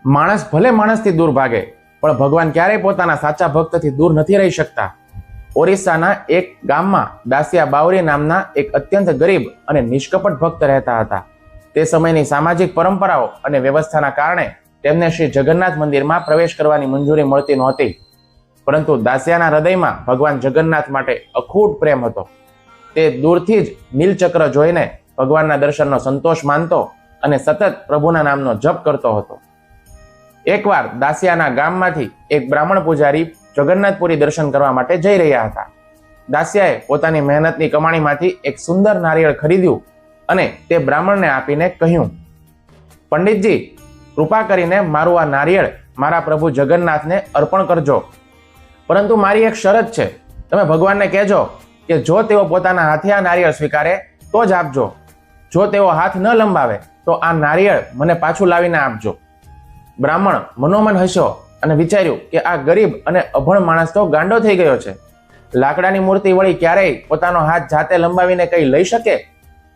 માણસ ભલે માણસથી દૂર ભાગે, પણ ભગવાન ક્યારેય પોતાના સાચા ભક્તથી દૂર નથી રહી શકતા. ઓરિસ્સાના એક ગામમાં દાસિયા બાવરી નામના એક અત્યંત ગરીબ અને નિષ્કપટ ભક્ત રહેતા હતા. તે સમયની સામાજિક પરંપરાઓ અને વ્યવસ્થાના કારણે તેમને શ્રી જગન્નાથ મંદિરમાં પ્રવેશ કરવાની મંજૂરી મળતી નહોતી. પરંતુ દાસિયાના હૃદયમાં ભગવાન જગન્નાથ માટે અખૂટ પ્રેમ હતો. તે દૂરથી જ નીલચક્ર જોઈને ભગવાનના દર્શનનો સંતોષ માનતો અને સતત પ્રભુના નામનો જપ કરતો હતો. એકવાર દાસિયાના ગામમાંથી એક બ્રાહ્મણ પૂજારી જગન્નાથપુરી દર્શન કરવા માટે જઈ રહ્યા હતા. દાસિયાએ પોતાની મહેનતની કમાણીમાંથી એક સુંદર નારિયેળ ખરીદ્યું અને તે બ્રાહ્મણને આપીને કહ્યું, પંડિતજી, કૃપા કરીને મારું આ નારિયેળ મારા પ્રભુ જગન્નાથને અર્પણ કરજો. પરંતુ મારી એક શરત છે. તમે ભગવાનને કહેજો કે જો તેઓ પોતાના હાથે આ નારિયેળ સ્વીકારે તો જ આપજો. જો તેઓ હાથ ન લંબાવે તો આ નારિયેળ મને પાછું લાવીને આપજો. બ્રાહ્મણ મનોમન હસ્યો અને વિચાર્યું કે આ ગરીબ અને અભણ માણસ તો ગાંડો થઈ ગયો છે. લાકડાની મૂર્તિ વળી ક્યારેય પોતાનો હાથ જાતે લંબાવીને કંઈ લઈ શકે?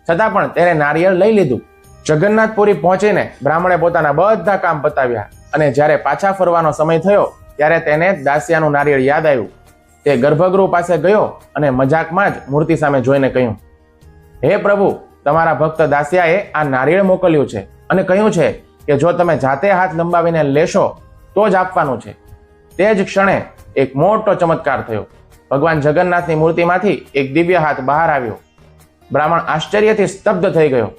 છતાં પણ તેણે નારિયેળ લઈ લીધું. જગન્નાથપુરી પહોંચીને બ્રાહ્મણે પોતાના બધા કામ પતાવ્યા અને જ્યારે પાછા ફરવાનો સમય થયો ત્યારે તેને દાસિયાનું નારિયેળ યાદ આવ્યું. તે ગર્ભગૃહ પાસે ગયો અને મજાકમાં જ મૂર્તિ સામે જોઈને કહ્યું, હે પ્રભુ, તમારા ભક્ત દાસિયાએ આ નારિયેળ મોકલ્યું છે અને કહ્યું છે કે જો તમે જાતે હાથ લંબાવીને લેશો તો જ આપવાનું છે. તે જ ક્ષણે એક મોટો ચમત્કાર થયો. ભગવાન જગન્નાથની મૂર્તિમાંથી એક દિવ્ય હાથ બહાર આવ્યો. બ્રાહ્મણ આશ્ચર્યથી સ્તબ્ધ થઈ ગયો.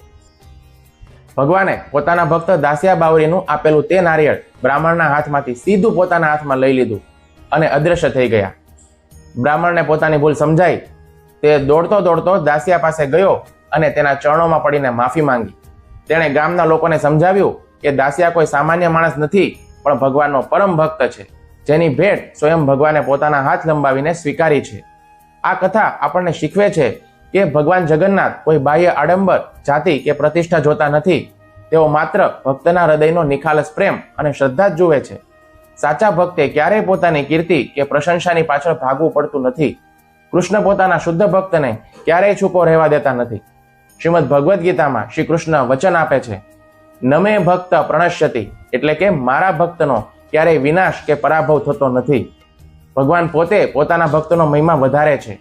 ભગવાને પોતાના ભક્ત દાસિયા બાવરીનું આપેલું તે નારિયેળ બ્રાહ્મણના હાથમાંથી સીધું પોતાના હાથમાં લઈ લીધું અને અદ્રશ્ય થઈ ગયા. બ્રાહ્મણને પોતાની ભૂલ સમજાઈ. તે દોડતો દોડતો દાસિયા પાસે ગયો અને તેના ચરણોમાં પડીને માફી માંગી. તેણે ગામના લોકોને સમજાવ્યું કે દાસિયા કોઈ સામાન્ય માણસ નથી, પણ ભગવાનનો પરમ ભક્ત છે, જેની ભેટ સ્વયં ભગવાને પોતાના હાથ લંબાવીને સ્વીકારી છે. આ કથા આપણને શીખવે છે કે ભગવાન જગન્નાથ કોઈ બાહ્ય આડંબર, જાતિ કે પ્રતિષ્ઠા જોતા નથી. તેઓ માત્ર ભક્તના હૃદયનો નિખાલસ પ્રેમ અને શ્રદ્ધા જ જુએ છે. સાચા ભક્તે ક્યારેય પોતાની કીર્તિ કે પ્રશંસાની પાછળ ભાગવું પડતું નથી. કૃષ્ણ પોતાના શુદ્ધ ભક્તને ક્યારેય છૂપો રહેવા દેતા નથી. શ્રીમદ ભગવદ્ ગીતામાં શ્રી કૃષ્ણ વચન આપે છે, નમે ભક્ત પ્રણશ્યતિ, એટલે કે મારા ભક્તનો ક્યારેય વિનાશ કે પરાભવ થતો નથી. ભગવાન પોતે પોતાના ભક્તનો મહિમા વધારે છે.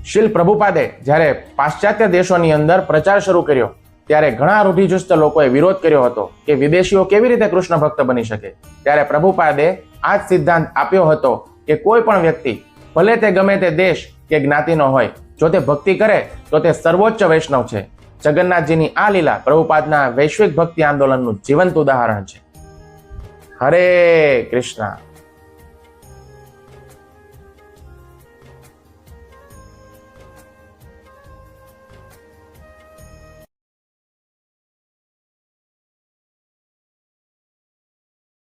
શીલ પ્રભુપાદે જ્યારે પાશ્ચાત્ય દેશોની અંદર પ્રચાર શરૂ કર્યો ત્યારે ઘણા રૂઢિચુસ્ત લોકોએ વિરોધ કર્યો હતો કે વિદેશીઓ કેવી રીતે કૃષ્ણ ભક્ત બની શકે. ત્યારે પ્રભુપાદે આ જ સિદ્ધાંત આપ્યો હતો કે કોઈ પણ વ્યક્તિ, ભલે તે ગમે તે દેશ કે જ્ઞાતિનો હોય, જો તે ભક્તિ કરે તો તે સર્વોચ્ચ વૈષ્ણવ છે. જગન્નાથજીની આ લીલા પ્રભુપાદના વૈશ્વિક ભક્તિ આંદોલનનું જીવંત ઉદાહરણ છે. હરે કૃષ્ણ.